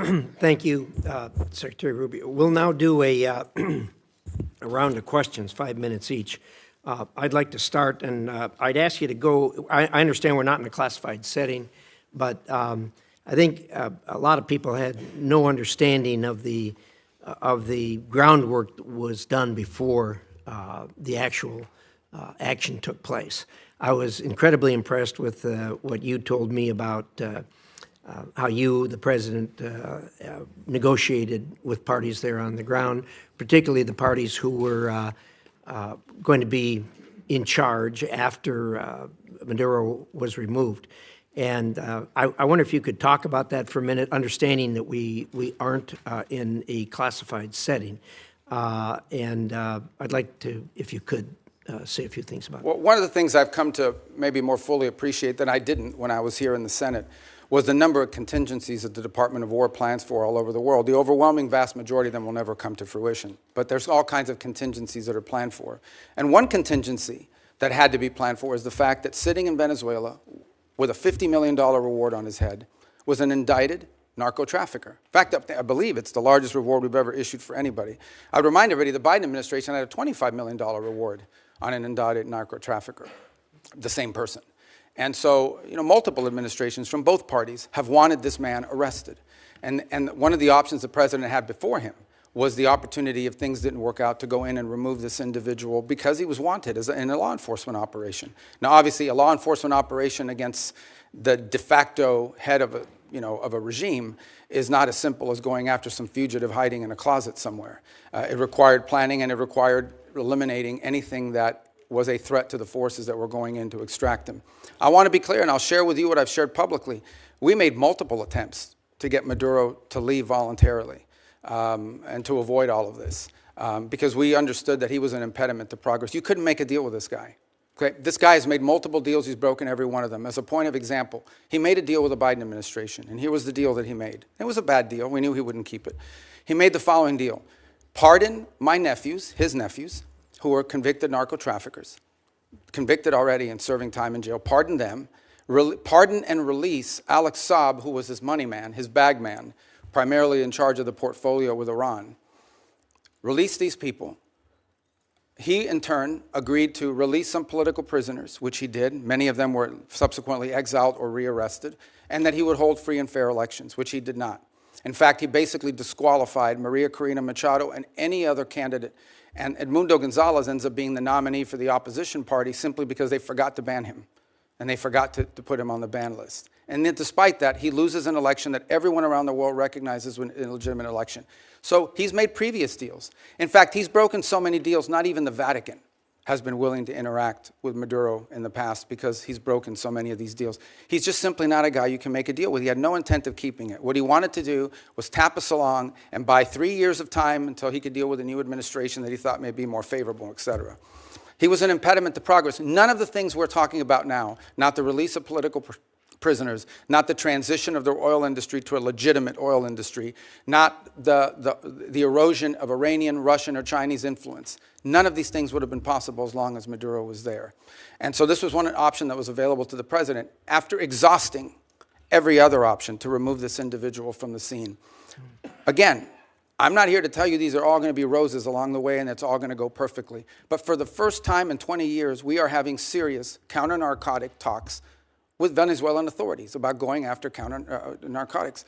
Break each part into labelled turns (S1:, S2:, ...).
S1: Thank you, Secretary Rubio. We'll now do a round of questions, 5 minutes each. I'd like to start, and I'd ask you to go. I understand we're not in a classified setting, but I think a lot of people had no understanding of the groundwork that was done before the actual action took place. I was incredibly impressed with what you told me about how you, the President, negotiated with parties there on the ground, particularly the parties who were going to be in charge after Maduro was removed. And I wonder if you could talk about that for a minute, understanding that we aren't in a classified setting. And I'd like to, if you could, say a few things about it.
S2: Well, one of the things I've come to maybe more fully appreciate than I didn't when I was here in the Senate was the number of contingencies that the Department of War plans for all over the world. The overwhelming vast majority of them will never come to fruition. But there's all kinds of contingencies that are planned for. And one contingency that had to be planned for is the fact that sitting in Venezuela with a $50 million reward on his head was an indicted narco-trafficker. In fact, I believe it's the largest reward we've ever issued for anybody. I would remind everybody the Biden administration had a $25 million reward on an indicted narco-trafficker, the same person. And so, multiple administrations from both parties have wanted this man arrested. And one of the options the president had before him was the opportunity, if things didn't work out, to go in and remove this individual because he was wanted in a law enforcement operation. Now, obviously, a law enforcement operation against the de facto head of a regime is not as simple as going after some fugitive hiding in a closet somewhere. It required planning, and it required eliminating anything that was a threat to the forces that were going in to extract him. I want to be clear, and I'll share with you what I've shared publicly. We made multiple attempts to get Maduro to leave voluntarily and to avoid all of this because we understood that he was an impediment to progress. You couldn't make a deal with this guy. Okay? This guy has made multiple deals. He's broken every one of them. As a point of example, he made a deal with the Biden administration, and here was the deal that he made. It was a bad deal. We knew he wouldn't keep it. He made the following deal. Pardon my nephews, his nephews, who were convicted narco-traffickers, convicted already and serving time in jail. Pardon them. Pardon and release Alex Saab, who was his money man, his bag man, primarily in charge of the portfolio with Iran. Release these people. He, in turn, agreed to release some political prisoners, which he did. Many of them were subsequently exiled or rearrested, and that he would hold free and fair elections, which he did not. In fact, he basically disqualified Maria Corina Machado and any other candidate. And Edmundo Gonzalez ends up being the nominee for the opposition party simply because they forgot to ban him. And they forgot to put him on the ban list. And then despite that, he loses an election that everyone around the world recognizes an illegitimate election. So he's made previous deals. In fact, he's broken so many deals, not even the Vatican has been willing to interact with Maduro in the past because he's broken so many of these deals. He's just simply not a guy you can make a deal with. He had no intent of keeping it. What he wanted to do was tap us along and buy 3 years of time until he could deal with a new administration that he thought may be more favorable, et cetera. He was an impediment to progress. None of the things we're talking about now, not the release of political prisoners, not the transition of the oil industry to a legitimate oil industry, not the erosion of Iranian, Russian, or Chinese influence. None of these things would have been possible as long as Maduro was there. And so this was one option that was available to the president after exhausting every other option to remove this individual from the scene. Again, I'm not here to tell you these are all going to be roses along the way and it's all going to go perfectly. But for the first time in 20 years, we are having serious counter-narcotic talks with Venezuelan authorities about going after narcotics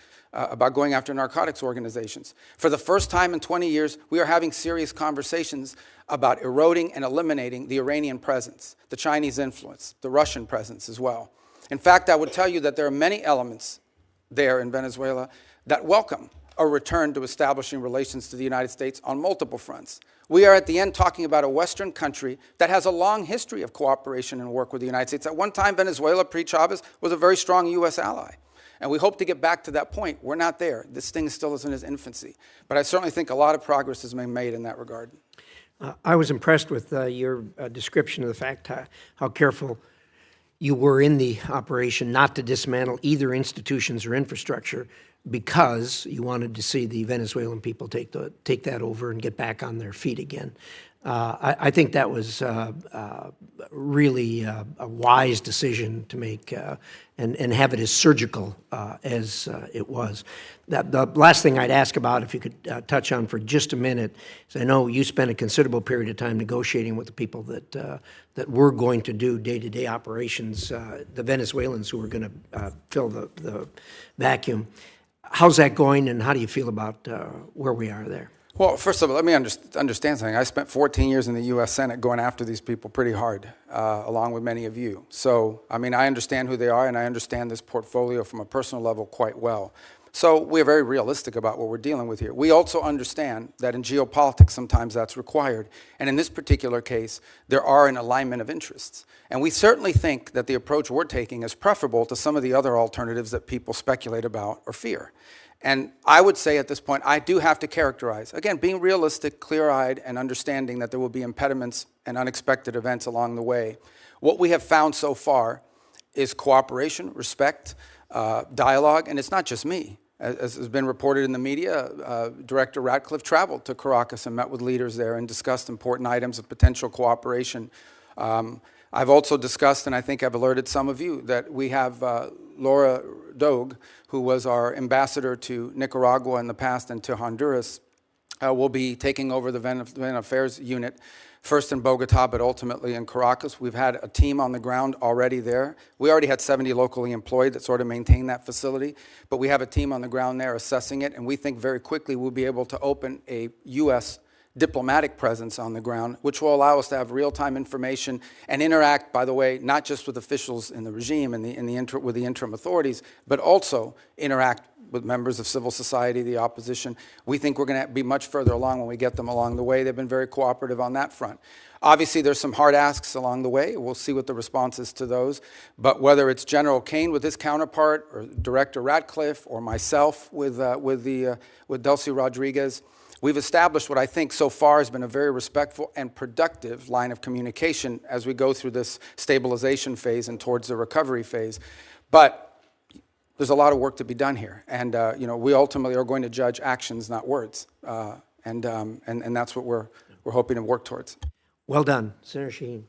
S2: organizations. For the first time in 20 years, we are having serious conversations about eroding and eliminating the Iranian presence, the Chinese influence, the Russian presence as well. In fact, I would tell you that there are many elements there in Venezuela that welcome a return to establishing relations to the United States on multiple fronts. We are at the end talking about a Western country that has a long history of cooperation and work with the United States. At one time, Venezuela, pre-Chavez, was a very strong U.S. ally. And we hope to get back to that point. We're not there. This thing still is in its infancy. But I certainly think a lot of progress has been made in that regard.
S1: I was impressed with your description of the fact how careful you were in the operation not to dismantle either institutions or infrastructure because you wanted to see the Venezuelan people take that over and get back on their feet again. I think that was really a wise decision to make and have it as surgical as it was. The last thing I'd ask about, if you could touch on for just a minute, is I know you spent a considerable period of time negotiating with the people that were going to do day-to-day operations, the Venezuelans who were going to fill the vacuum. How's that going, and how do you feel about where we are there?
S2: Well, first of all, let me understand something. I spent 14 years in the U.S. Senate going after these people pretty hard, along with many of you. So, I mean, I understand who they are, and I understand this portfolio from a personal level quite well. So we're very realistic about what we're dealing with here. We also understand that in geopolitics, sometimes that's required. And in this particular case, there are an alignment of interests. And we certainly think that the approach we're taking is preferable to some of the other alternatives that people speculate about or fear. And I would say at this point, I do have to characterize, again, being realistic, clear-eyed, and understanding that there will be impediments and unexpected events along the way. What we have found so far is cooperation, respect, dialogue, and it's not just me. As has been reported in the media, Director Ratcliffe traveled to Caracas and met with leaders there and discussed important items of potential cooperation. I've also discussed, and I think I've alerted some of you, that we have Laura Dogue, who was our ambassador to Nicaragua in the past and to Honduras, will be taking over the Venezuelan Affairs Unit, first in Bogota, but ultimately in Caracas. We've had a team on the ground already there. We already had 70 locally employed that sort of maintain that facility, but we have a team on the ground there assessing it, and we think very quickly we'll be able to open a U.S. diplomatic presence on the ground, which will allow us to have real-time information and interact, by the way, not just with officials in the regime and with the interim authorities, but also interact with members of civil society, the opposition. We think we're going to be much further along when we get them along the way. They've been very cooperative on that front. Obviously, there's some hard asks along the way. We'll see what the response is to those. But whether it's General Kane with his counterpart, or Director Ratcliffe, or myself with Delcy Rodriguez, we've established what I think so far has been a very respectful and productive line of communication as we go through this stabilization phase and towards the recovery phase. But there's a lot of work to be done here. And we ultimately are going to judge actions, not words. And that's what we're hoping to work towards.
S1: Well done, Senator Shaheen.